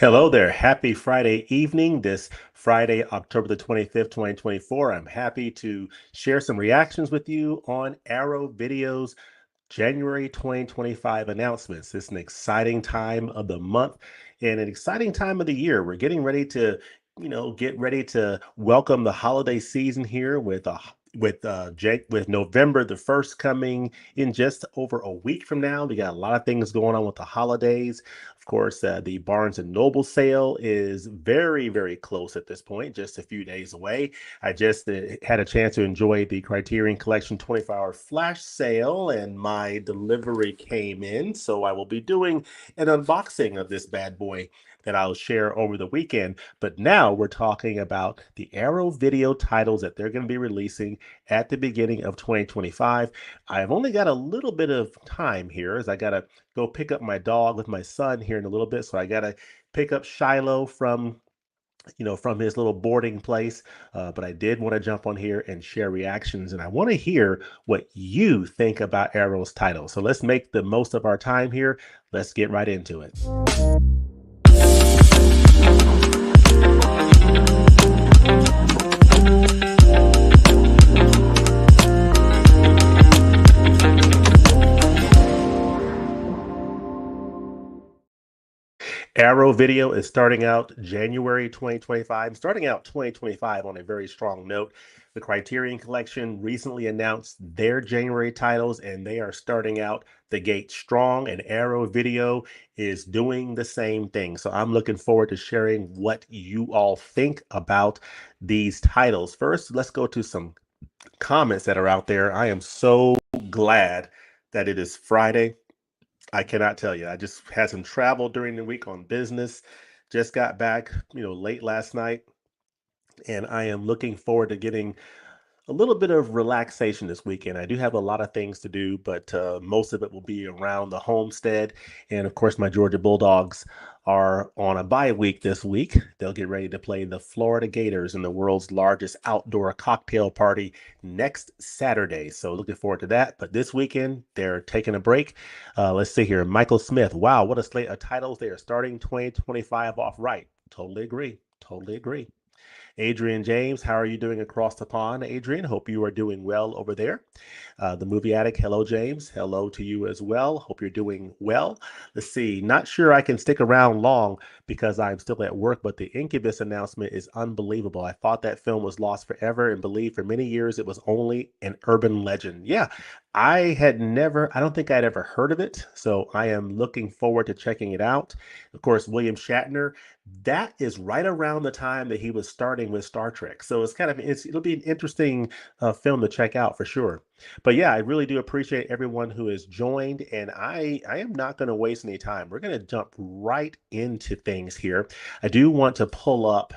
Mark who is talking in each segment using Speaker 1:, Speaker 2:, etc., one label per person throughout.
Speaker 1: Hello there. Happy Friday evening. This Friday, October the 25th, 2024. I'm happy to share some reactions with you on Arrow Video's January 2025 announcements. It's an exciting time of the month and an exciting time of the year. We're getting ready to, get ready to welcome the holiday season here with November the 1st coming in just over a week from now. We got a lot of things going on with the holidays. Of course, the Barnes and Noble sale is very, very close at this point, just a few days away. I just had a chance to enjoy the Criterion Collection 24-hour flash sale, and my delivery came in. So I will be doing an unboxing of this bad boy that I'll share over the weekend. But now we're talking about the Arrow Video titles that they're going to be releasing at the beginning of 2025. I've only got a little bit of time here as I got to go pick up my dog with my son here in a little bit. So I got to pick up Shiloh from his little boarding place. But I did want to jump on here and share reactions, and I want to hear what you think about Arrow's title. So let's make the most of our time here. Let's get right into it. Arrow Video is starting out January 2025, starting out 2025 on a very strong note. The Criterion Collection recently announced their January titles, and they are starting out the gate strong, and Arrow Video is doing the same thing. So I'm looking forward to sharing what you all think about these titles. First, let's go to some comments that are out there. I am so glad that it is Friday. I cannot tell you. I just had some travel during the week on business. Just got back, late last night, and I am looking forward to getting a little bit of relaxation this weekend. I do have a lot of things to do, but most of it will be around the homestead. And of course, my Georgia Bulldogs are on a bye week this week. They'll get ready to play the Florida Gators in the world's largest outdoor cocktail party next Saturday. So looking forward to that. But this weekend, they're taking a break. Let's see here. Michael Smith. Wow, what a slate of titles. They are starting 2025 off right. Totally agree. Totally agree. Adrian James, how are you doing across the pond, Adrian? Hope you are doing well over there. The Movie Addict, hello, James. Hello to you as well. Hope you're doing well. Let's see. Not sure I can stick around long because I'm still at work, but the Incubus announcement is unbelievable. I thought that film was lost forever and believed for many years it was only an urban legend. Yeah, I don't think I'd ever heard of it. So I am looking forward to checking it out. Of course, William Shatner, that is right around the time that he was starting with Star Trek. So it'll be an interesting film to check out for sure. But yeah, I really do appreciate everyone who has joined, and I am not going to waste any time. We're going to jump right into things here. I do want to pull up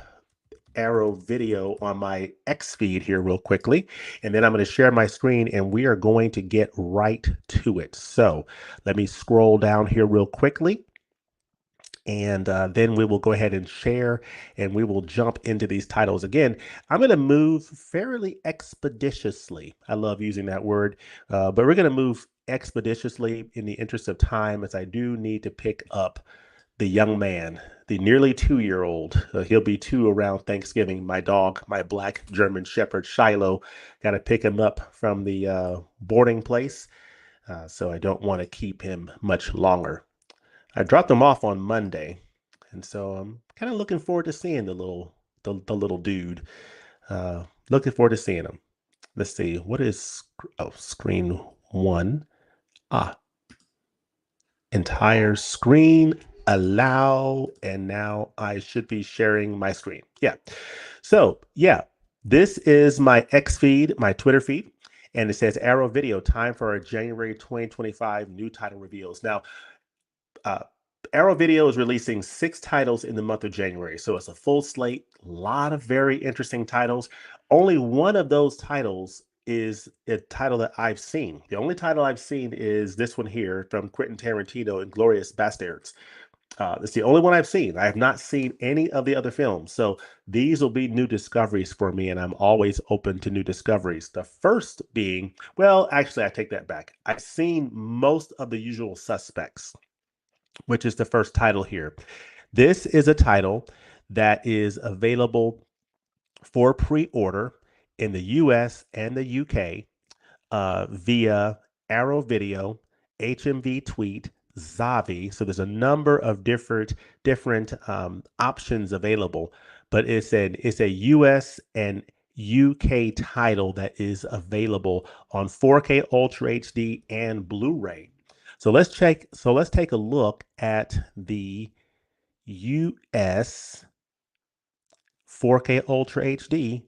Speaker 1: Arrow Video on my X feed here real quickly, and then I'm going to share my screen, and we are going to get right to it. So let me scroll down here real quickly. And then we will go ahead and share, and we will jump into these titles. Again, I'm going to move fairly expeditiously. I love using that word, but we're going to move expeditiously in the interest of time, as I do need to pick up the young man, the nearly 2-year-old. He'll be 2 around Thanksgiving. My dog, my black German Shepherd Shiloh, got to pick him up from the boarding place. So I don't want to keep him much longer. I dropped him off on Monday, and so I'm kind of looking forward to seeing the little dude. Looking forward to seeing him. Let's see, what is screen one? Ah, entire screen allow, and now I should be sharing my screen. Yeah. So yeah, this is my X feed, my Twitter feed, and it says Arrow Video, time for our January 2025 new title reveals. Now, uh, Arrow Video is releasing 6 titles in the month of January. So it's a full slate, a lot of very interesting titles. Only one of those titles is a title that I've seen. The only title I've seen is this one here from Quentin Tarantino, Inglourious Basterds. It's the only one I've seen. I have not seen any of the other films. So these will be new discoveries for me, and I'm always open to new discoveries. The first being, well, actually, I take that back. I've seen most of the usual suspects, which is the first title here. This is a title that is available for pre-order in the US and the UK via Arrow Video, HMV Tweet, Zavi. So there's a number of different options available, but it's a US and UK title that is available on 4K Ultra HD and Blu-ray. So let's take a look at the US 4K Ultra HD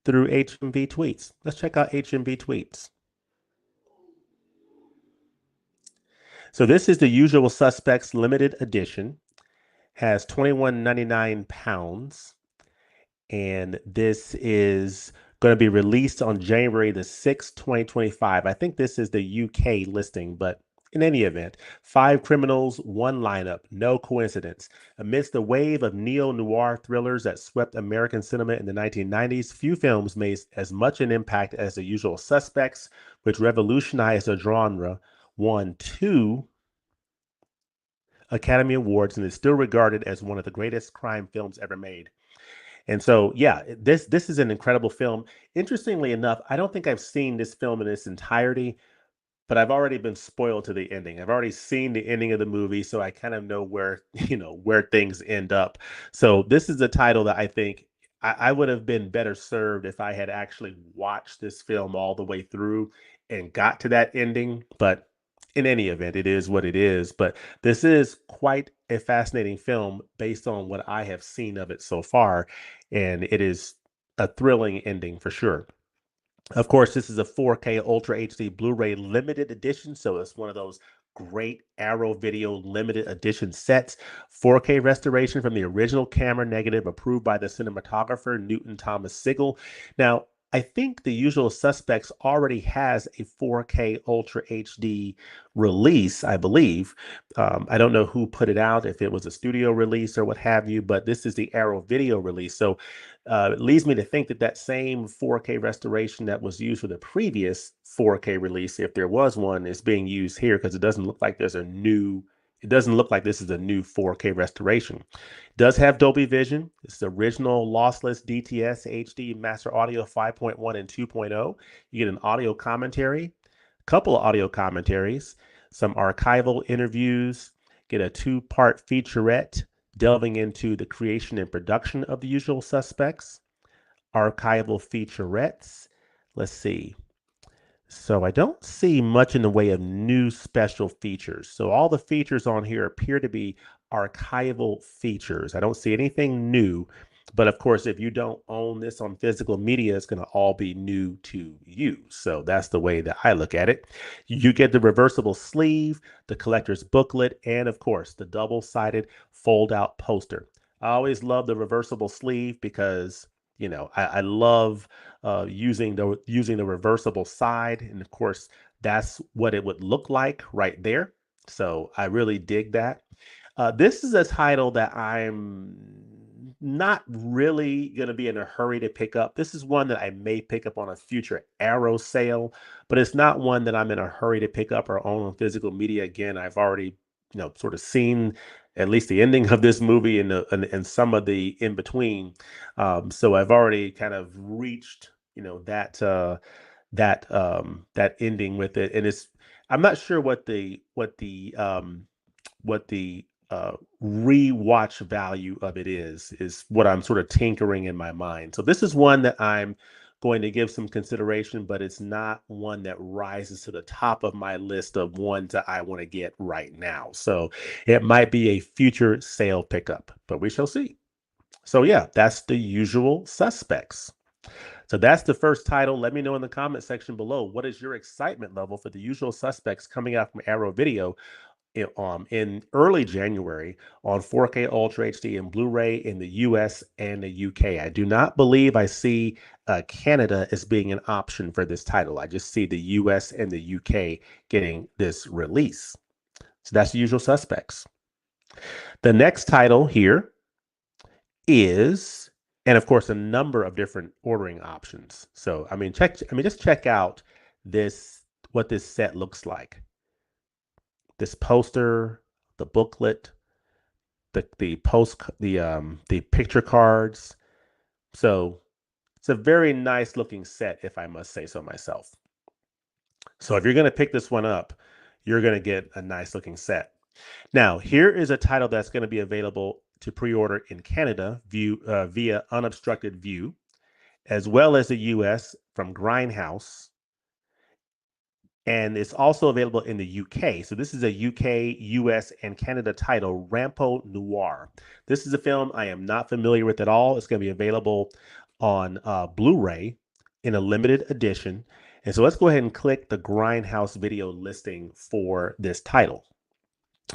Speaker 1: through HMV Tweets. Let's check out HMV Tweets. So this is the Usual Suspects limited edition, has 21.99 pounds, and this is going to be released on January the 6th, 2025. I think this is the UK listing, but in any event, 5 criminals, one lineup, no coincidence. Amidst the wave of neo-noir thrillers that swept American cinema in the 1990s, few films made as much an impact as The Usual Suspects, which revolutionized the genre, won 2 Academy Awards, and is still regarded as one of the greatest crime films ever made. And so, yeah, this is an incredible film. Interestingly enough, I don't think I've seen this film in its entirety, but I've already been spoiled to the ending. I've already seen the ending of the movie, so I kind of know where where things end up. So this is a title that I think I would have been better served if I had actually watched this film all the way through and got to that ending. But in any event, it is what it is. But this is quite a fascinating film based on what I have seen of it so far, and it is a thrilling ending for sure. Of course, this is a 4K Ultra HD Blu-ray limited edition, so it's one of those great Arrow Video limited edition sets. 4K restoration from the original camera negative approved by the cinematographer Newton Thomas Sigel. Now, I think The Usual Suspects already has a 4K Ultra HD release, I believe. I don't know who put it out, if it was a studio release or what have you, but this is the Arrow Video release. So it leads me to think that that same 4K restoration that was used for the previous 4K release, if there was one, is being used here because it doesn't look like it doesn't look like this is a new 4K restoration. It does have Dolby Vision. It's the original lossless DTS HD Master Audio 5.1 and 2.0. You get an audio commentary, a couple of audio commentaries, some archival interviews, get a 2-part featurette delving into the creation and production of The Usual Suspects, archival featurettes. Let's see. So I don't see much in the way of new special features. So all the features on here appear to be archival features. I don't see anything new. But of course, if you don't own this on physical media, it's going to all be new to you. So that's the way that I look at it. You get the reversible sleeve, the collector's booklet, and of course, the double-sided fold-out poster. I always love the reversible sleeve because I love using the reversible side, and of course, that's what it would look like right there. So I really dig that. This is a title that I'm not really going to be in a hurry to pick up. This is one that I may pick up on a future Arrow sale, but it's not one that I'm in a hurry to pick up or own on physical media. Again, I've already, sort of seen at least the ending of this movie and some of the in between. So I've already kind of reached, that ending with it, and I'm not sure what the rewatch value of it is what I'm sort of tinkering in my mind. So this is one that I'm going to give some consideration, but it's not one that rises to the top of my list of ones that I want to get right now. So it might be a future sale pickup, but we shall see. So yeah, that's The Usual Suspects. So that's the first title. Let me know in the comment section below, what is your excitement level for The Usual Suspects coming out from Arrow Video in early January on 4K Ultra HD and Blu-ray in the US and the UK. I do not believe I see Canada as being an option for this title. I just see the US and the UK getting this release. So that's The Usual Suspects. The next title here is, and of course, a number of different ordering options. So, just check out what this set looks like. This poster, the booklet, the picture cards. So it's a very nice looking set, if I must say so myself. So if you're going to pick this one up, you're going to get a nice looking set. Now, here is a title that's going to be available to pre-order in Canada via Unobstructed View, as well as the US from Grindhouse. And it's also available in the UK. So this is a UK, US, and Canada title, Rampo Noir. This is a film I am not familiar with at all. It's going to be available on Blu-ray in a limited edition. And so let's go ahead and click the Grindhouse video listing for this title.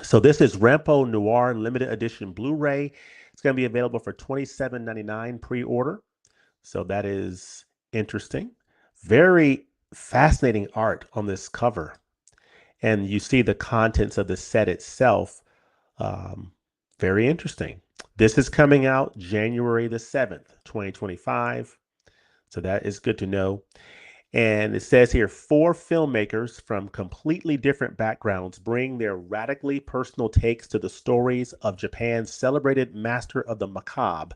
Speaker 1: So this is Rampo Noir limited edition Blu-ray. It's going to be available for $27.99 pre-order. So that is interesting. Very fascinating art on this cover. And you see the contents of the set itself. Very interesting. This is coming out January the 7th, 2025. So that is good to know. And it says here, 4 filmmakers from completely different backgrounds bring their radically personal takes to the stories of Japan's celebrated master of the macabre,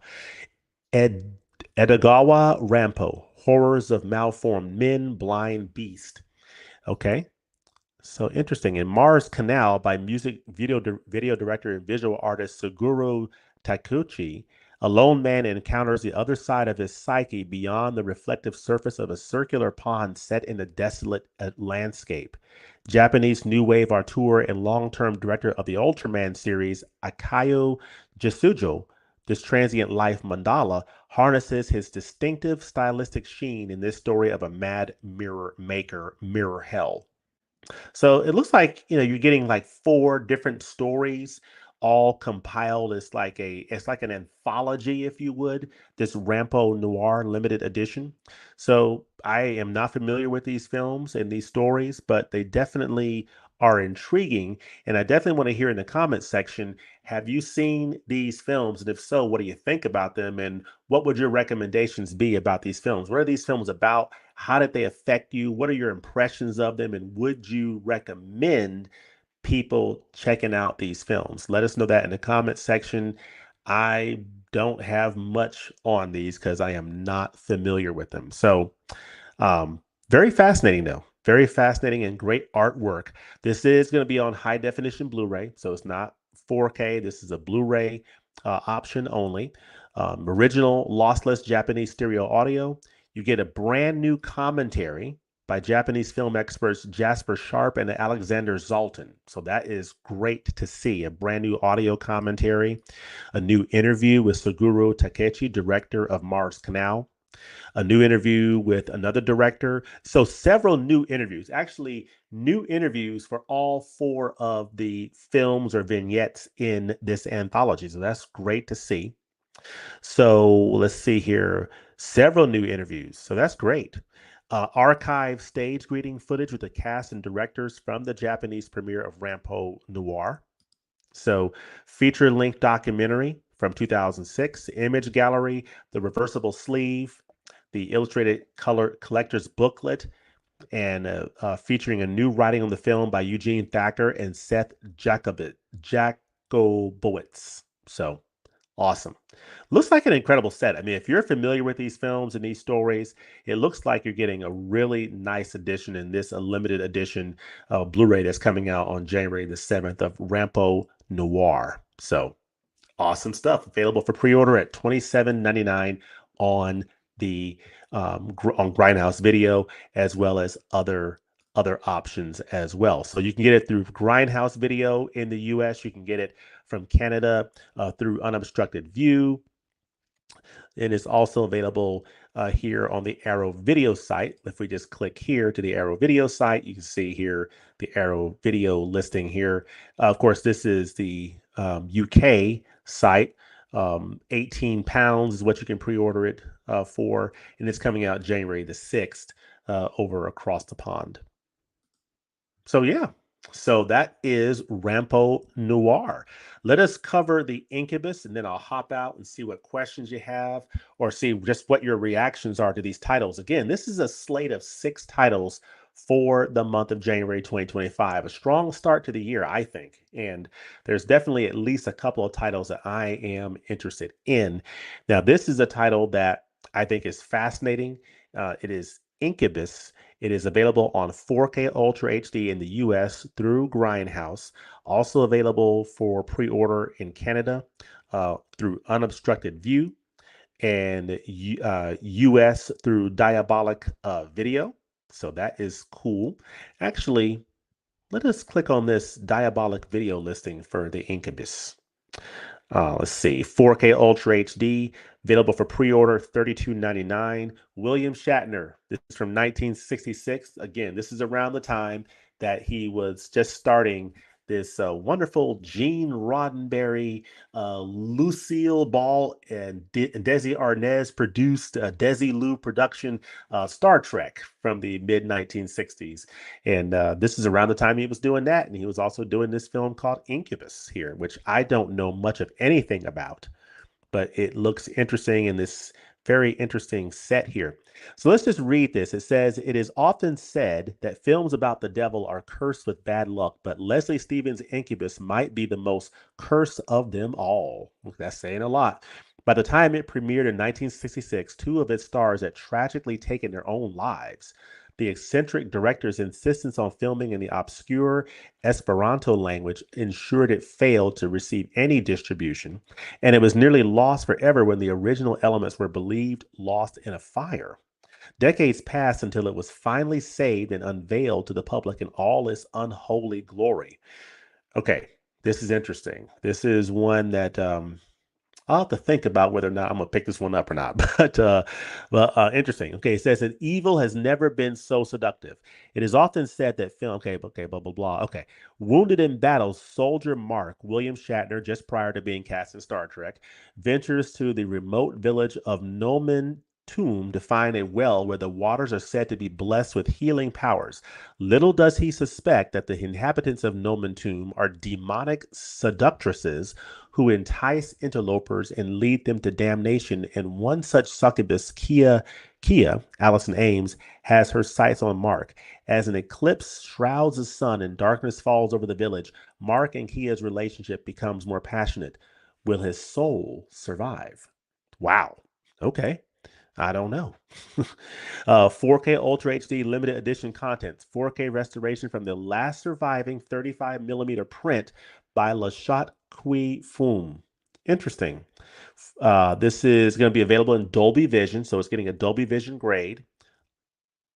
Speaker 1: Edogawa Rampo, Horrors of Malformed Men, Blind Beast. Okay. So interesting. In Mars Canal by music video director and visual artist Suguru Takuchi, a lone man encounters the other side of his psyche beyond the reflective surface of a circular pond set in a desolate landscape. Japanese new wave auteur and long-term director of the Ultraman series, Akayo Jisujo, this transient life mandala, harnesses his distinctive stylistic sheen in this story of a mad mirror maker, Mirror Hell. So it looks like, you're getting like 4 different stories all compiled. It's like an anthology, if you would, this Rampo Noir limited edition. So I am not familiar with these films and these stories, but they definitely are intriguing. And I definitely want to hear in the comments section, have you seen these films? And if so, what do you think about them? And what would your recommendations be about these films? What are these films about? How did they affect you? What are your impressions of them? And would you recommend people checking out these films? Let us know that in the comment section. I don't have much on these because I am not familiar with them. So, very fascinating, though. Very fascinating and great artwork. This is going to be on high definition Blu-ray, so it's not 4K. This is a Blu-ray option only. Original lossless Japanese stereo audio. You get a brand new commentary by Japanese film experts Jasper Sharp and Alexander Zoltan. So that is great to see. A brand new audio commentary, a new interview with Suguru Takechi, director of Mars Canal, a new interview with another director. So several new interviews, actually new interviews for all 4 of the films or vignettes in this anthology. So that's great to see. So let's see here. Several new interviews. So that's great. Archive stage greeting footage with the cast and directors from the Japanese premiere of Rampo Noir. So feature-length documentary from 2006, image gallery, the reversible sleeve, the illustrated color collector's booklet, and featuring a new writing on the film by Eugene Thacker and Seth Jacobowitz. So awesome. Looks like an incredible set. I mean, if you're familiar with these films and these stories, it looks like you're getting a really nice edition in this limited edition Blu-ray that's coming out on January the 7th of Rampo Noir. So awesome stuff. Available for pre-order at $27.99 on the on Grindhouse Video, as well as other options as well. So you can get it through Grindhouse Video in the US. You can get it from Canada through Unobstructed View. It is also available here on the Arrow Video site. If we just click here to the Arrow Video site, you can see here the Arrow Video listing here. Of course, this is the UK site. £18 is what you can pre-order it for, and it's coming out January the 6th over across the pond. So yeah, so that is Rampo Noir. Let us cover the Incubus, and then I'll hop out and see what questions you have, or see just what your reactions are to these titles. Again, this is a slate of 6 titles for the month of January 2025. A strong start to the year, I think. And there's definitely at least a couple of titles that I am interested in. Now, this is a title that I think is fascinating. It is Incubus. It is available on 4K Ultra HD in the US through Grindhouse, also available for pre order in Canada through Unobstructed View and US through Diabolic Video. So that is cool. Actually, let us click on this Diabolic Video listing for the Incubus. Let's see, 4K Ultra HD, available for pre-order, $32.99. William Shatner. This is from 1966. Again, this is around the time that he was just starting this wonderful Gene Roddenberry, Lucille Ball, and Desi Arnaz produced Desilu production Star Trek from the mid 1960s. And this is around the time he was doing that. And he was also doing this film called Incubus here, which I don't know much of anything about, but it looks interesting in this very interesting set here. So let's just read this. It says, "It is often said that films about the devil are cursed with bad luck, but Leslie Stevens' Incubus might be the most cursed of them all." That's saying a lot. By the time it premiered in 1966, two of its stars had tragically taken their own lives. The eccentric director's insistence on filming in the obscure Esperanto language ensured it failed to receive any distribution, and it was nearly lost forever when the original elements were believed lost in a fire. Decades passed until it was finally saved and unveiled to the public in all its unholy glory. Okay, this is interesting. This is one that I'll have to think about whether or not I'm gonna pick this one up or not. But interesting. Okay, it says that evil has never been so seductive. It is often said that film. Okay, blah blah blah. Okay, wounded in battle, soldier Mark William Shatner, just prior to being cast in Star Trek, ventures to the remote village of Nomen Tomb to find a well where the waters are said to be blessed with healing powers. Little does he suspect that the inhabitants of Nomen Tomb are demonic seductresses who entice interlopers and lead them to damnation. And one such succubus, Kia, Allison Ames, has her sights on Mark. As an eclipse shrouds the sun and darkness falls over the village, Mark and Kia's relationship becomes more passionate. Will his soul survive? Wow. Okay. I don't know. 4K Ultra HD limited edition contents, 4K restoration from the last surviving 35 millimeter print by Lashat Kui Fum. Interesting. This is going to be available in Dolby Vision, so it's getting a Dolby Vision grade.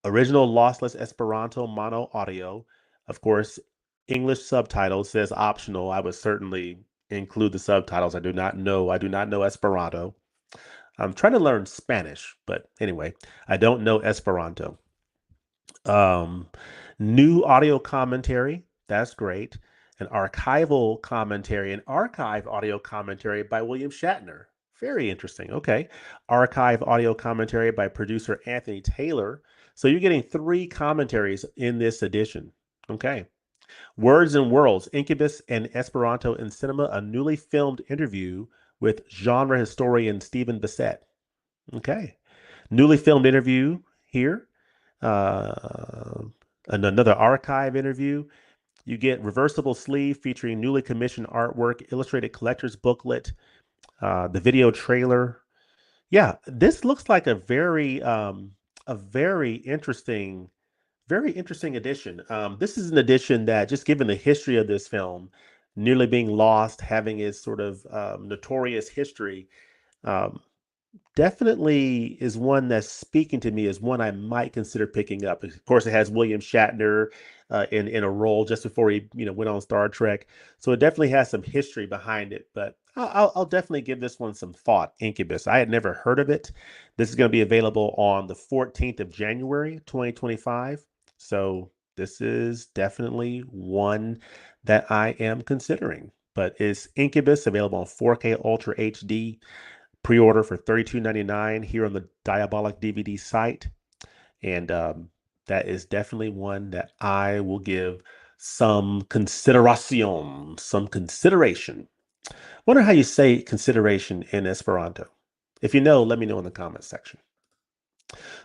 Speaker 1: Original lossless Esperanto mono audio. Of course, English subtitles says optional. I would certainly include the subtitles. I do not know Esperanto. I'm trying to learn Spanish, but anyway, I don't know Esperanto. Um, New audio commentary. That's great. An archival commentary, an archive audio commentary by William Shatner. Very interesting. Okay. Archive audio commentary by producer Anthony Taylor. So you're getting three commentaries in this edition. Okay. Words and Worlds, Incubus and Esperanto in Cinema, a newly filmed interview with genre historian Stephen Bissett. Okay. Newly filmed interview here. Uh, and another archive interview. You get reversible sleeve featuring newly commissioned artwork, illustrated collector's booklet, the video trailer. Yeah, this looks like a very interesting edition. This is an edition that, just given the history of this film, nearly being lost, having its sort of notorious history, um, definitely is one that's speaking to me as one I might consider picking up. Of course, it has William Shatner in a role just before he went on Star Trek, so it definitely has some history behind it. But I'll definitely give this one some thought. Incubus. I had never heard of it. This is going to be available on the 14th of January, 2025. So this is definitely one that I am considering. But it's Incubus, available on 4K Ultra HD. Pre-order for $32.99 here on the Diabolic DVD site, and that is definitely one that I will give some consideration, some consideration. Wonder how you say consideration in Esperanto. If you know, let me know in the comments section.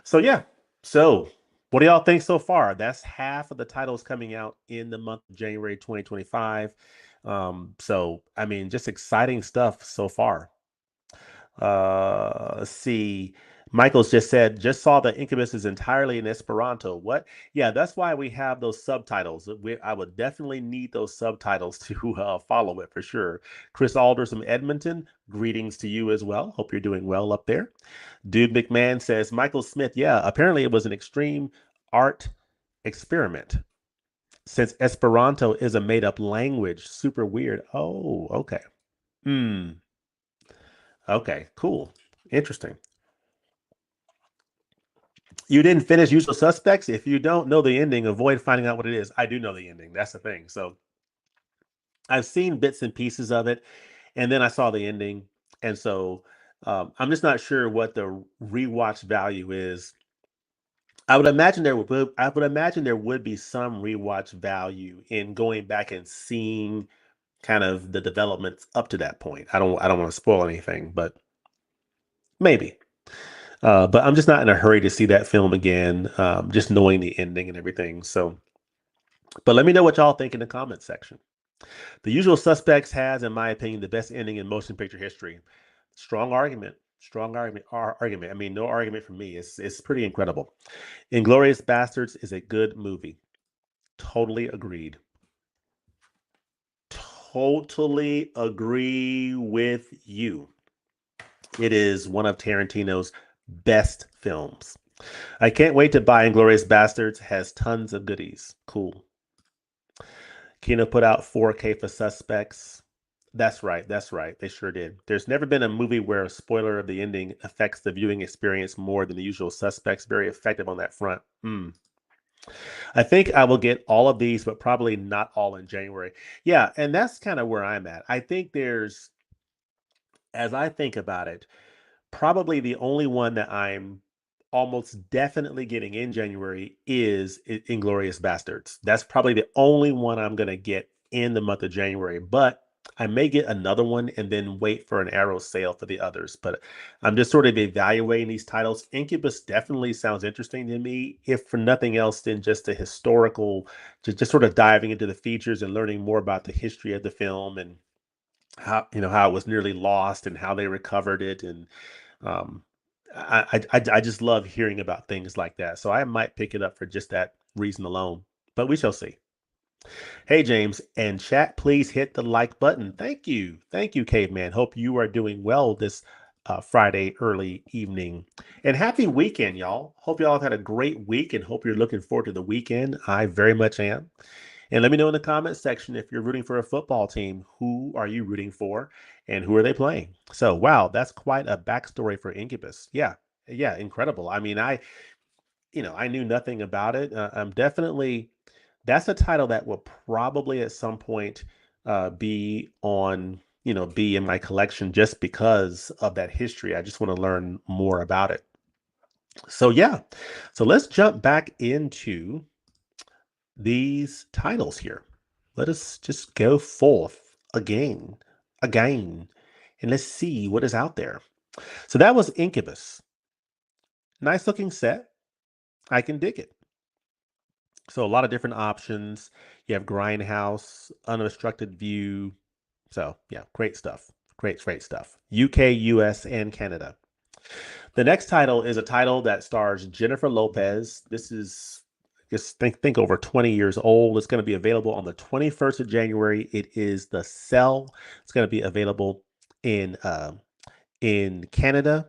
Speaker 1: So yeah, so What do y'all think so far? That's half of the titles coming out in the month of January 2025. So I mean, just exciting stuff so far. Let's see. Michael's just said, just saw that Incubus is entirely in Esperanto. What? Yeah, that's why we have those subtitles. I would definitely need those subtitles to follow it for sure. Chris Alders from Edmonton, greetings to you as well. Hope you're doing well up there. Dude McMahon says, Michael Smith, yeah, apparently it was an extreme art experiment since Esperanto is a made up language. Super weird. Oh, okay. Hmm. Okay, cool. Interesting. You didn't finish Usual Suspects. If you don't know the ending, avoid finding out what it is. I do know the ending. That's the thing. So I've seen bits and pieces of it, and then I saw the ending, and so I'm just not sure what the rewatch value is. I would imagine there would be some rewatch value in going back and seeing kind of the developments up to that point. I don't want to spoil anything, but maybe. But I'm just not in a hurry to see that film again, just knowing the ending and everything. So, but let me know what y'all think in the comment section. The Usual Suspects has, in my opinion, the best ending in motion picture history. Strong argument. Strong argument. I mean, no argument from me. It's pretty incredible. Inglorious Bastards is a good movie. Totally agreed. Totally agree with you. It is one of Tarantino's best films. I can't wait to buy Inglourious Basterds. Has tons of goodies. Cool. Kino put out 4K for Suspects. That's right. That's right. They sure did. There's never been a movie where a spoiler of the ending affects the viewing experience more than The Usual Suspects. Very effective on that front. I think I will get all of these, but probably not all in January. Yeah, and that's kind of where I'm at. I think there's, as I think about it, probably the only one that I'm almost definitely getting in January is Inglorious Bastards. That's probably the only one I'm going to get in the month of January, but I may get another one and then wait for an arrow sale for the others. But I'm just sort of evaluating these titles. Incubus definitely sounds interesting to me, if for nothing else than just a historical, just sort of diving into the features and learning more about the history of the film and how it was nearly lost and how they recovered it. And um, I just love hearing about things like that. So I might pick it up for just that reason alone, but we shall see. Hey, James, and chat, please hit the like button. Thank you. Thank you, Caveman. Hope you are doing well this Friday early evening. And happy weekend, y'all. Hope y'all have had a great week and hope you're looking forward to the weekend. I very much am. And let me know in the comment section if you're rooting for a football team. Who are you rooting for and who are they playing? So, wow, that's quite a backstory for Incubus. Yeah, yeah, incredible. I mean, I knew nothing about it. I'm definitely, that's a title that will probably at some point be in my collection just because of that history. I just want to learn more about it. So, yeah, so let's jump back into these titles here. Let us just go forth again, and let's see what is out there. So that was Incubus. Nice looking set. I can dig it. So a lot of different options. You have Grindhouse, unobstructed view. So yeah, great stuff. Great stuff. UK, US, and Canada. The next title is a title that stars Jennifer Lopez. This is just think over 20 years old. It's going to be available on the 21st of January. It is The Cell. It's going to be available in Canada,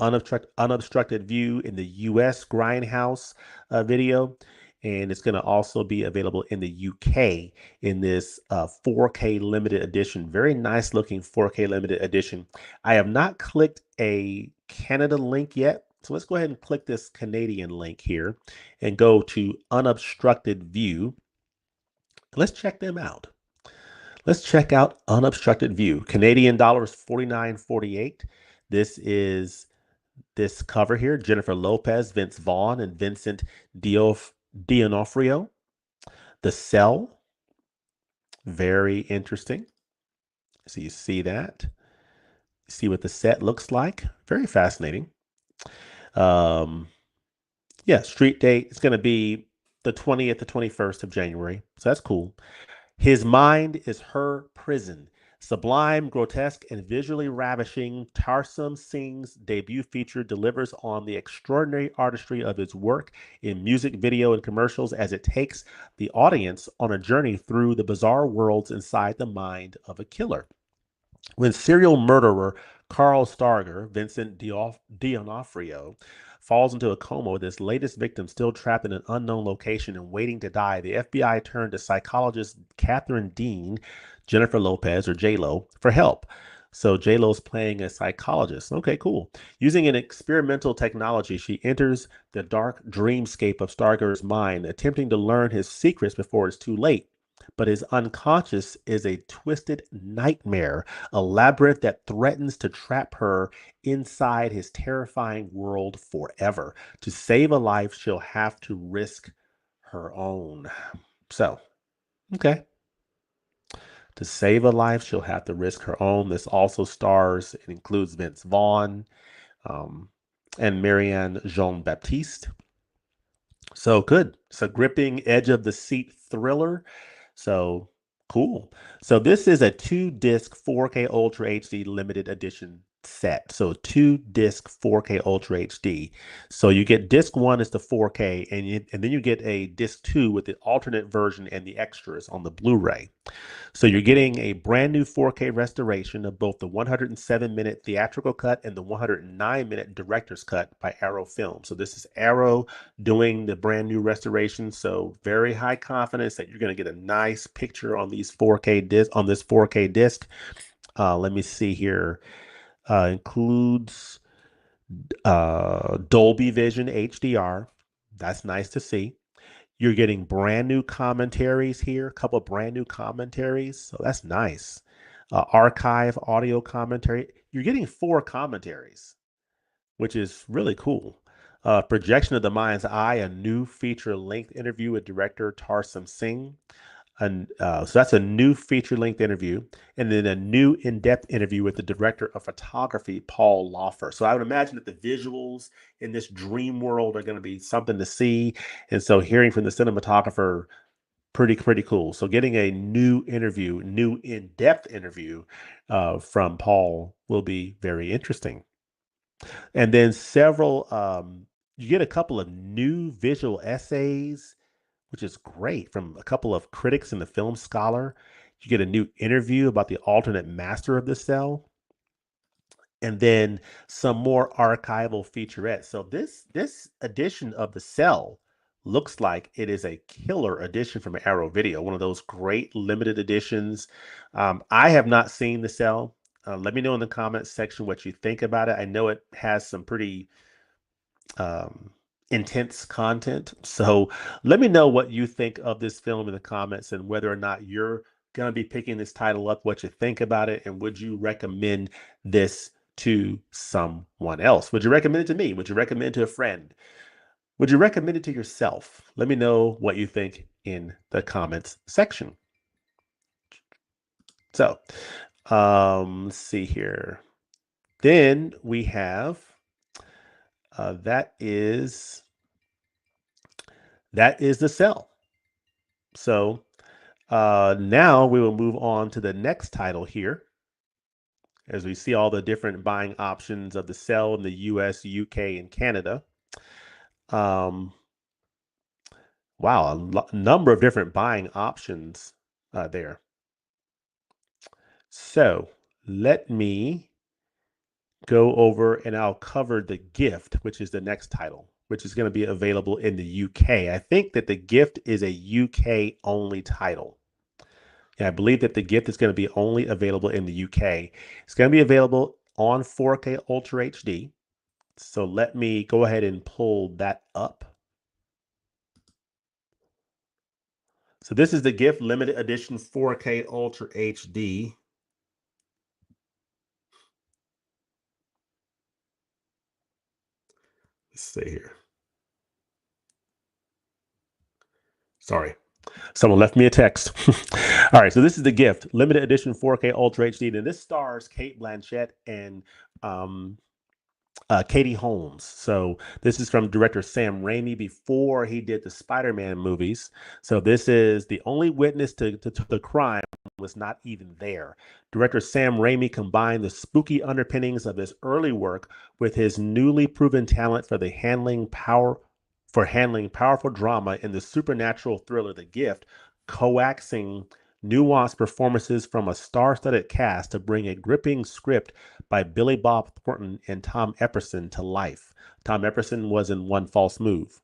Speaker 1: unobstructed view in the US Grindhouse video. And it's going to also be available in the UK in this 4K limited edition. Very nice looking 4K limited edition. I have not clicked a Canada link yet. So let's go ahead and click this Canadian link here and go to unobstructed view. Let's check them out. Let's check out unobstructed view. Canadian dollars 49.48. This is this cover here, Jennifer Lopez, Vince Vaughn, and Vincent D'Onofrio. The Cell, very interesting. So you see that. See what the set looks like. Very fascinating. Um, Yeah, street date is going to be the 20th to 21st of January. So that's cool. His mind is her prison. Sublime, grotesque, and visually ravishing, Tarsum Singh's debut feature delivers on the extraordinary artistry of his work in music, video, and commercials as it takes the audience on a journey through the bizarre worlds inside the mind of a killer. When serial murderer Carl Starger, Vincent D'Onofrio, falls into a coma with his latest victim still trapped in an unknown location and waiting to die, the FBI turned to psychologist Catherine Dean, Jennifer Lopez, or J-Lo, for help. So J-Lo's playing a psychologist. Okay, cool. Using an experimental technology, she enters the dark dreamscape of Starger's mind, attempting to learn his secrets before it's too late. But his unconscious is a twisted nightmare, a labyrinth that threatens to trap her inside his terrifying world forever. To save a life, she'll have to risk her own. So, okay. To save a life, she'll have to risk her own. This also stars, it includes Vince Vaughn um, and Marianne Jean Baptiste. So good. It's a gripping, edge of the seat thriller. So cool. So this is a 2 disc 4K Ultra HD limited edition set. So 2 disc 4K Ultra HD. So you get disc one is the 4K, and then you get a disc two with the alternate version and the extras on the Blu-ray. So you're getting a brand new 4K restoration of both the 107-minute theatrical cut and the 109-minute director's cut by Arrow Film. So this is Arrow doing the brand new restoration. So very high confidence that you're going to get a nice picture on these 4K disc on this 4K disc. Let me see here. Includes Dolby Vision HDR. That's nice to see. You're getting brand new commentaries here, a couple of brand new commentaries. So that's nice. Archive audio commentary. You're getting 4 commentaries, which is really cool. Projection of the Mind's Eye, a new feature length interview with director Tarsum Singh. And so that's a new feature-length interview, and then a new in-depth interview with the director of photography, Paul Laufer. So I would imagine that the visuals in this dream world are going to be something to see, and so hearing from the cinematographer, pretty cool. So getting a new interview, new in-depth interview from Paul will be very interesting. And then you get a couple of new visual essays, which is great, from a couple of critics in the Film Scholar. You get a new interview about the alternate master of the cell, and then some more archival featurettes. So this edition of the cell looks like it is a killer edition from Arrow Video, one of those great limited editions. I have not seen the cell. Let me know in the comments section what you think about it. I know it has some pretty um, intense content. So let me know what you think of this film in the comments and whether or not you're going to be picking this title up, what you think about it, and would you recommend this to someone else? Would you recommend it to me? Would you recommend it to a friend? Would you recommend it to yourself? Let me know what you think in the comments section. So let's see here. Then we have that is the cell. So now we will move on to the next title here as we see all the different buying options of the cell in the US, UK, and Canada. Um, wow, number of different buying options there. So let me go over and I'll cover The Gift, which is the next title, which is going to be available in the UK. I think that The Gift is a UK only title. Yeah, I believe that The Gift is going to be only available in the UK. It's going to be available on 4K Ultra HD. So let me go ahead and pull that up. So this is The Gift limited edition 4K Ultra HD. Let's see here. Sorry. Someone left me a text. All right, so this is The Gift, limited edition 4K Ultra HD. And this stars Kate Blanchett and Katie Holmes. So this is from director Sam Raimi before he did the Spider-Man movies. So this is the only witness to the crime was not even there. Director Sam Raimi combined the spooky underpinnings of his early work with his newly proven talent for handling powerful drama in the supernatural thriller The Gift, coaxing nuanced performances from a star-studded cast to bring a gripping script by Billy Bob Thornton and Tom Epperson to life. Tom Epperson was in One False Move.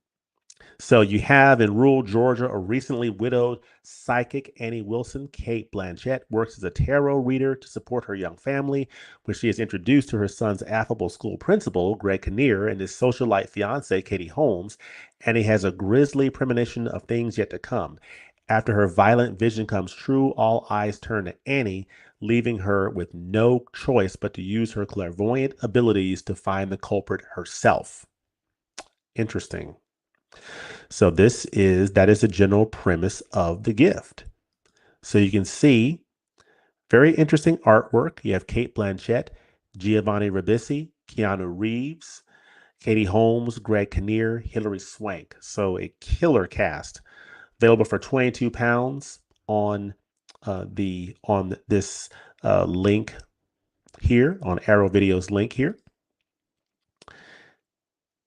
Speaker 1: So you have in rural Georgia a recently widowed psychic Annie Wilson. Kate Blanchett works as a tarot reader to support her young family when she is introduced to her son's affable school principal, Greg Kinnear, and his socialite fiance, Katie Holmes. Annie has a grisly premonition of things yet to come. After her violent vision comes true, all eyes turn to Annie, leaving her with no choice but to use her clairvoyant abilities to find the culprit herself. Interesting. So that is the general premise of The Gift. So you can see very interesting artwork. You have Kate Blanchett, Giovanni Ribisi, Keanu Reeves, Katie Holmes, Greg Kinnear, Hilary Swank. So a killer cast. Available for £22 on this link here, on Arrow Video's link here.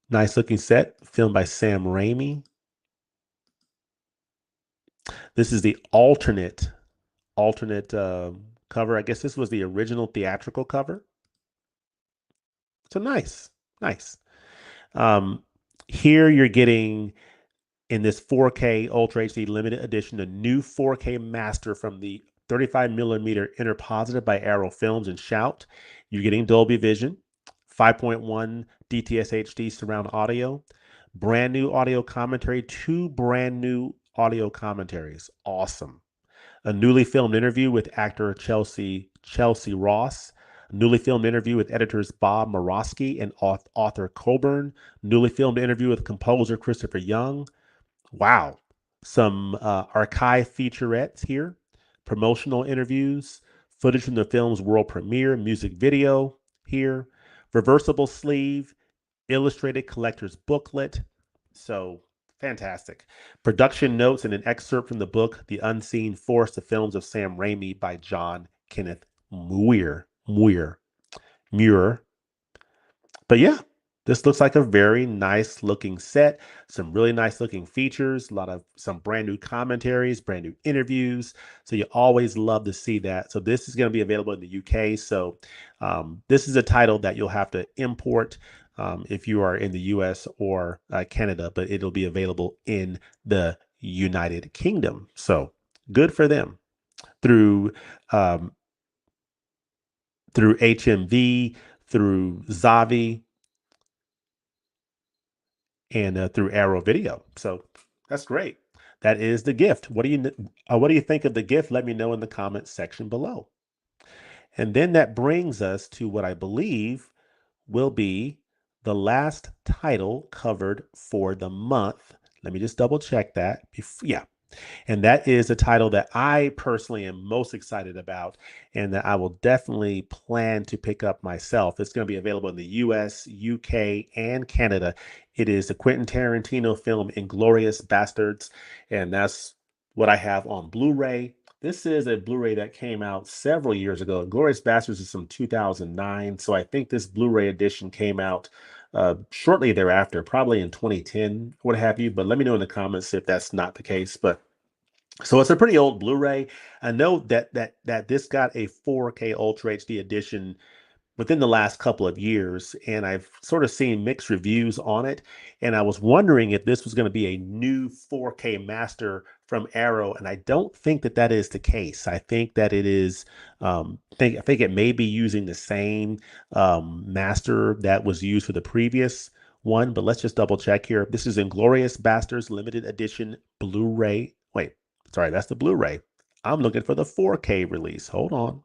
Speaker 1: Nice looking set, filmed by Sam Raimi. This is the alternate cover. I guess this was the original theatrical cover. So nice, nice. Um, Here you're getting in this 4K Ultra HD limited edition, a new 4K master from the 35 millimeter interpositive by Arrow Films and Shout. You're getting Dolby Vision, 5.1 DTS HD surround audio, brand new audio commentary, 2 brand new audio commentaries. Awesome. A newly filmed interview with actor Chelsea Ross, a newly filmed interview with editors Bob Morosky and author Coburn, newly filmed interview with composer Christopher Young. Wow. Some archive featurettes here, promotional interviews, footage from the film's world premiere, music video here, reversible sleeve, illustrated collector's booklet. So fantastic. Production notes and an excerpt from the book, The Unseen Force, the films of Sam Raimi by John Kenneth Muir. But yeah, this looks like a very nice looking set. Some really nice looking features, some brand new commentaries, brand new interviews. So you always love to see that. So this is going to be available in the UK. So this is a title that you'll have to import if you are in the US or Canada, but it'll be available in the United Kingdom. So good for them. Through HMV, through Zavi, and through Arrow Video. So that's great. That is The Gift. What do you think of The Gift? Let me know in the comments section below. And then that brings us to what I believe will be the last title covered for the month. Let me just double check that. Yeah, and that is a title that I personally am most excited about and that I will definitely plan to pick up myself. It's going to be available in the US, UK, and Canada. It is the Quentin Tarantino film Inglourious Basterds, and that's what I have on Blu-ray. This is a Blu-ray that came out several years ago. Inglourious Basterds is from 2009, so I think this Blu-ray edition came out shortly thereafter, probably in 2010, what have you. But let me know in the comments if that's not the case. But so it's a pretty old Blu-ray. I know that this got a 4K Ultra HD edition within the last couple of years, and I've sort of seen mixed reviews on it. And I was wondering if this was going to be a new 4K master from Arrow, and I don't think that is the case. I think that it is. I think it may be using the same master that was used for the previous one, but let's just double check here. This is Inglourious Basterds limited edition Blu-ray. Wait, sorry, that's the Blu-ray. I'm looking for the 4K release. Hold on.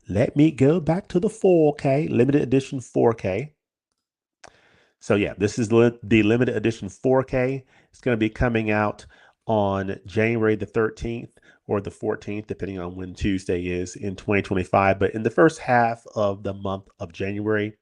Speaker 1: Let me go back to the 4K, limited edition 4K. So yeah, this is the limited edition 4K. It's going to be coming out on January the 13th or the 14th, depending on when Tuesday is in 2025. But in the first half of the month of January,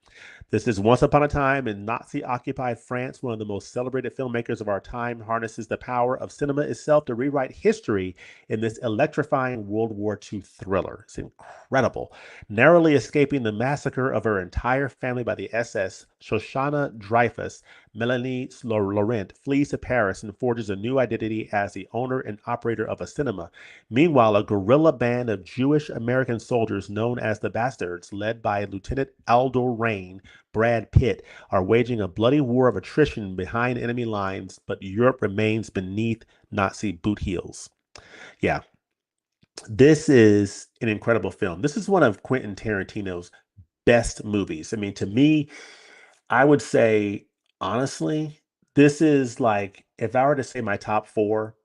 Speaker 1: This is Once Upon a Time in Nazi occupied France. One of the most celebrated filmmakers of our time harnesses the power of cinema itself to rewrite history in this electrifying World War II thriller. It's incredible. Narrowly escaping the massacre of her entire family by the SS, Shoshana Dreyfus, Melanie Laurent flees to Paris and forges a new identity as the owner and operator of a cinema. Meanwhile, a guerrilla band of Jewish American soldiers known as the Bastards, led by Lieutenant Aldo Rain, Brad Pitt, are waging a bloody war of attrition behind enemy lines, but Europe remains beneath Nazi boot heels. Yeah, this is an incredible film. This is one of Quentin Tarantino's best movies. I mean, to me, I would say, honestly, this is like, if I were to say my top four,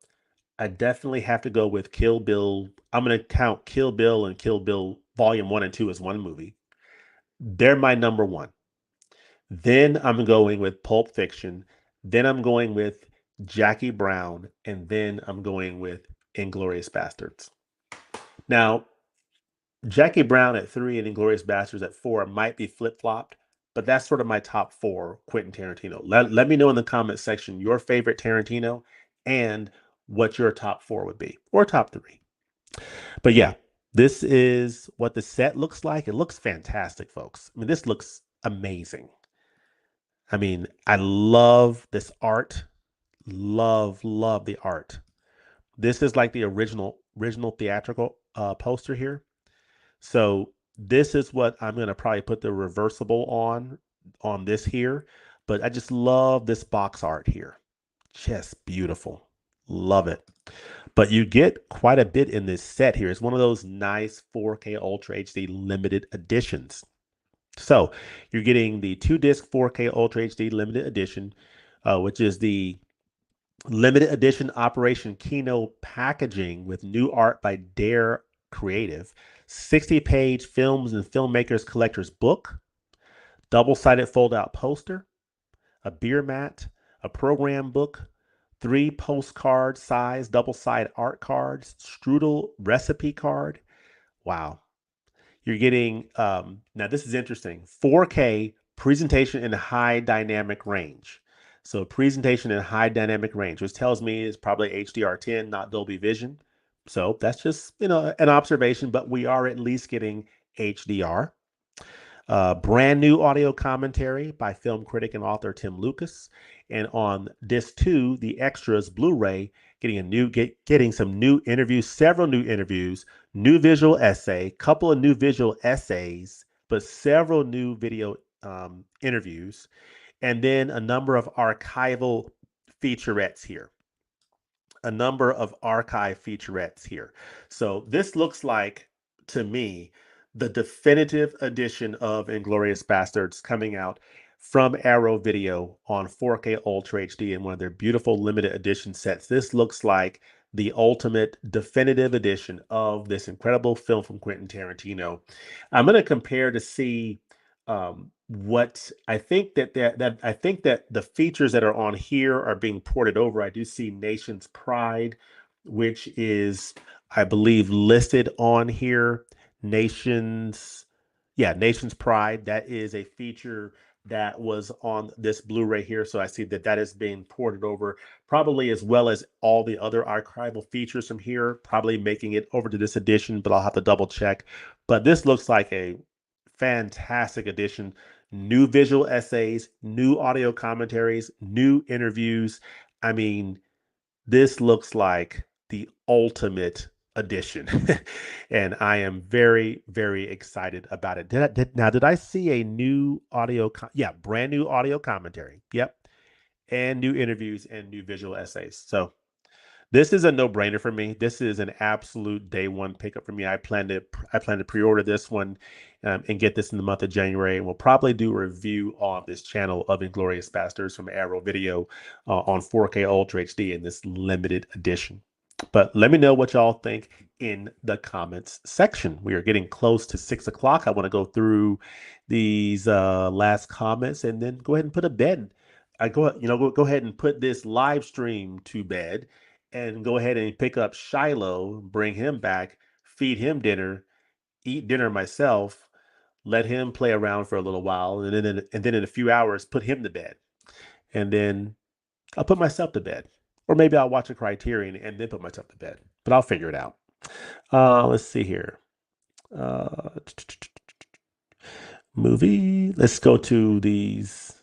Speaker 1: I definitely have to go with Kill Bill. I'm going to count Kill Bill and Kill Bill Volume 1 and 2 as one movie. They're my number one. Then I'm going with Pulp Fiction. Then I'm going with Jackie Brown. And then I'm going with Inglourious Basterds. Now, Jackie Brown at three and Inglourious Basterds at four might be flip flopped, but that's sort of my top four Quentin Tarantino. Let me know in the comment section your favorite Tarantino and what your top four would be, or top three. But yeah, this is what the set looks like. It looks fantastic, folks. I mean, this looks amazing. I mean, I love this art. Love the art. This is like the original theatrical poster here. So this is what I'm going to probably put the reversible on this here. But I just love this box art here. Just beautiful. Love it. But you get quite a bit in this set here. It's one of those nice 4K Ultra HD limited editions. So you're getting the 2-disc 4K Ultra HD limited edition, which is the limited edition Operation Kino packaging with new art by Dare Creative, 60-page films and filmmakers collector's book, double-sided fold-out poster, a beer mat, a program book, 3 postcard size double-sided art cards, strudel recipe card. Wow. You're getting, now this is interesting, 4K presentation in high dynamic range. So presentation in high dynamic range, which tells me it's probably HDR10, not Dolby Vision. So that's just, an observation, but we are at least getting HDR. Brand new audio commentary by film critic and author Tim Lucas. And on disc 2, the extras Blu-ray, getting some new interviews, several new interviews, new visual essay, couple of new visual essays, but several new video interviews, and then a number of archival featurettes here. So this looks like, to me, the definitive edition of Inglourious Basterds coming out from Arrow Video on 4K Ultra HD in one of their beautiful limited edition sets. This looks like the ultimate definitive edition of this incredible film from Quentin Tarantino. I'm going to compare to see what I think that I think that the features that are on here are being ported over. I do see Nation's Pride, which is, I believe, listed on here. Nation's Pride. That is a feature that was on this Blu-ray here. So I see that is being ported over, probably as well as all the other archival features from here, probably making it over to this edition, but I'll have to double check. But this looks like a fantastic edition. New visual essays, new audio commentaries, new interviews. I mean, this looks like the ultimate edition. And I am very, very excited about it. Did I see a new brand new audio commentary. Yep. And new interviews and new visual essays. So this is a no-brainer for me. This is an absolute day one pickup for me. I plan to pre-order this one and get this in the month of January. And we'll probably do a review on this channel of Inglourious Basterds from Arrow Video on 4K Ultra HD in this limited edition. But let me know what y'all think in the comments section. We are getting close to 6 o'clock. I want to go through these last comments and then go ahead and put a bed. Go ahead and put this live stream to bed and go ahead and pick up Shiloh, bring him back, feed him dinner, eat dinner myself, let him play around for a little while, and then in a few hours, put him to bed. And then I'll put myself to bed. Or maybe I'll watch a Criterion and then put myself to bed. But I'll figure it out. Let's see here. Uh, movie. Let's go to these.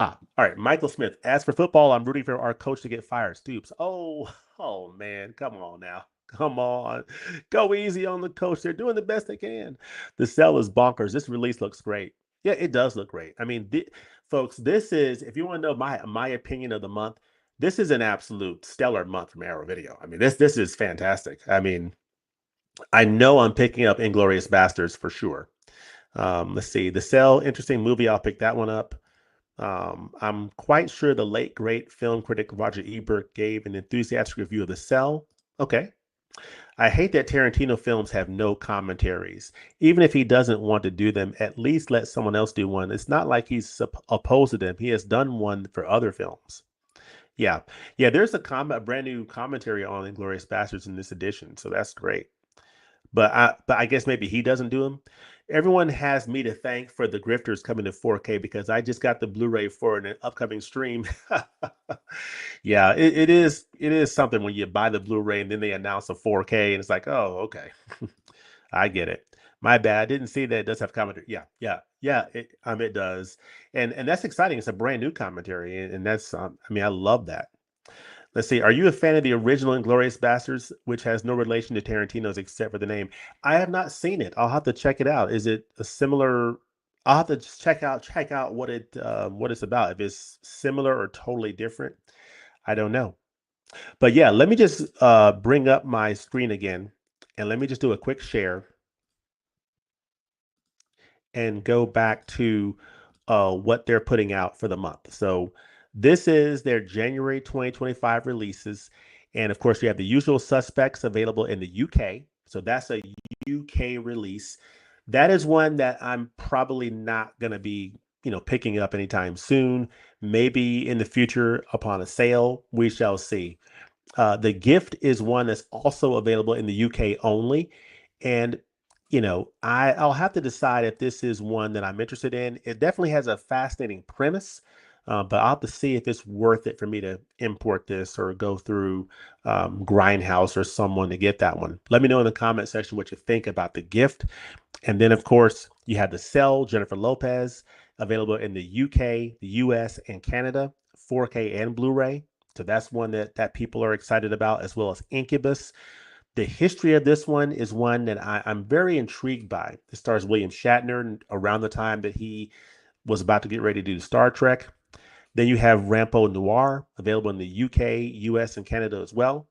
Speaker 1: All right. Michael Smith. As for football, I'm rooting for our coach to get fired. Stoops. Oh man. Come on now. Come on. Go easy on the coach. They're doing the best they can. The sell is bonkers. This release looks great. Yeah, it does look great. I mean, folks, this is, if you want to know my opinion of the month, this is an absolute stellar month from Arrow Video. I mean, this is fantastic. I mean, I know I'm picking up Inglorious Bastards for sure. Let's see. The Cell, interesting movie. I'll pick that one up. I'm quite sure the late great film critic Roger Ebert gave an enthusiastic review of The Cell. Okay. I hate that Tarantino films have no commentaries. Even if he doesn't want to do them, at least let someone else do one. It's not like he's opposed to them. He has done one for other films. Yeah. Yeah, there's a brand new commentary on Inglourious Basterds in this edition, so that's great. But I guess maybe he doesn't do them. Everyone has me to thank for the grifters coming to 4K because I just got the Blu-ray for an upcoming stream. Yeah, it is something when you buy the Blu-ray and then they announce a 4K and it's like, oh, okay, I get it. My bad. I didn't see that it does have commentary. Yeah, yeah, yeah. It does, and that's exciting. It's a brand new commentary, and that's I mean I love that. Let's see. Are you a fan of the original Inglourious Basterds, which has no relation to Tarantino's except for the name? I have not seen it. I'll have to check it out. Is it a similar? I'll have to just check out what it's about. If it's similar or totally different, I don't know. But yeah, let me just bring up my screen again, and let me just do a quick share and go back to what they're putting out for the month. So this is their January 2025 releases. And of course, you have the usual suspects available in the UK. So that's a UK release. That is one that I'm probably not going to be, picking up anytime soon. Maybe in the future upon a sale, we shall see. The Gift is one that's also available in the UK only. And, I'll have to decide if this is one that I'm interested in. It definitely has a fascinating premise, but I'll have to see if it's worth it for me to import this or go through Grindhouse or someone to get that one. Let me know in the comment section what you think about The Gift. And then, of course, you have The Cell, Jennifer Lopez, available in the UK, the US, and Canada, 4K and Blu-ray. So that's one that people are excited about, as well as Incubus. The history of this one is one that I'm very intrigued by. It stars William Shatner around the time that he was about to get ready to do Star Trek. Then you have Rampo Noir, available in the UK, US, and Canada as well.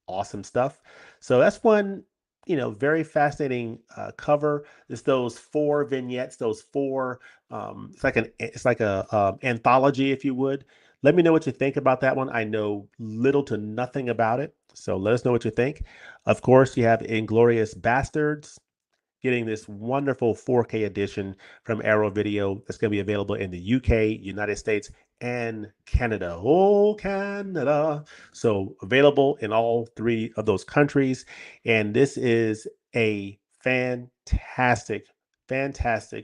Speaker 1: Awesome stuff. So that's one, very fascinating cover. It's those four vignettes, those four. It's like a anthology, if you would. Let me know what you think about that one. I know little to nothing about it, so let us know what you think. Of course, you have Inglorious Bastards, getting this wonderful 4K edition from Arrow Video that's going to be available in the UK, United States, and Canada. Oh, Canada. So available in all three of those countries. And this is a fantastic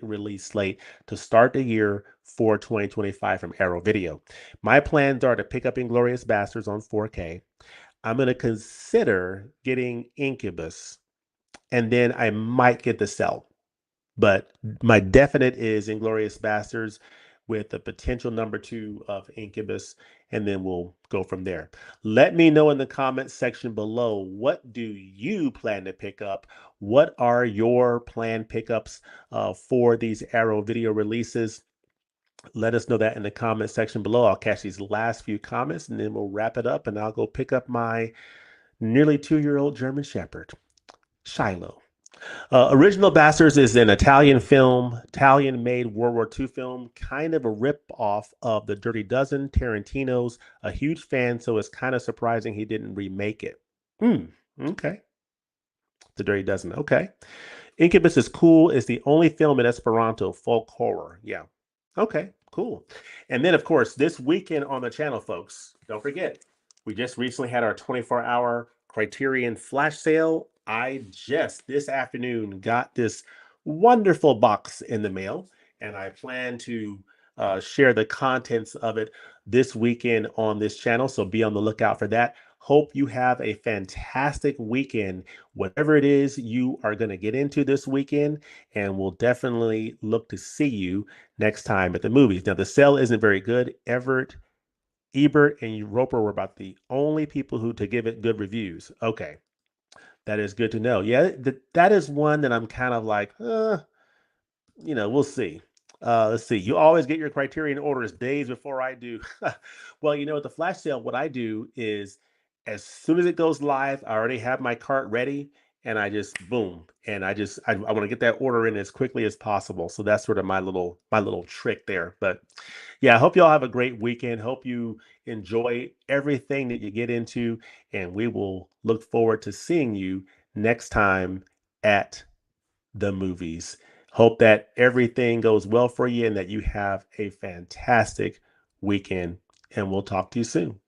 Speaker 1: release slate to start the year for 2025 from Arrow Video. My plans are to pick up Inglorious Bastards on 4K. I'm going to consider getting Incubus, and then I might get the Cell. But my definite is Inglorious Bastards with the potential number two of Incubus, and then we'll go from there. Let me know in the comments section below, what do you plan to pick up? What are your planned pickups for these Arrow Video releases? Let us know that in the comment section below. I'll catch these last few comments, and then we'll wrap it up, and I'll go pick up my nearly 2-year-old German Shepherd, Shiloh. Original Bastards is an Italian film, Italian-made World War II film, kind of a rip-off of The Dirty Dozen. Tarantino's a huge fan, so it's kind of surprising he didn't remake it. Okay. The Dirty Dozen, okay. Incubus is cool. It's the only film in Esperanto, folk horror. Yeah. Okay, cool. And then, of course, this weekend on the channel, folks, don't forget, we just recently had our 24-hour Criterion flash sale. I just this afternoon got this wonderful box in the mail, and I plan to share the contents of it this weekend on this channel. So be on the lookout for that. Hope you have a fantastic weekend, whatever it is you are going to get into this weekend, and we'll definitely look to see you next time at the movies. Now, the sale isn't very good. Ebert, and Roper were about the only people who to give it good reviews. Okay, that is good to know. Yeah, that is one that I'm kind of like, we'll see. Let's see. You always get your Criterion orders days before I do. Well, with the flash sale, what I do is as soon as it goes live, I already have my cart ready, and I just boom, and I want to get that order in as quickly as possible. So that's sort of my little trick there. But yeah, I hope y'all have a great weekend. Hope you enjoy everything that you get into, and we will look forward to seeing you next time at the movies. Hope that everything goes well for you and that you have a fantastic weekend. And we'll talk to you soon.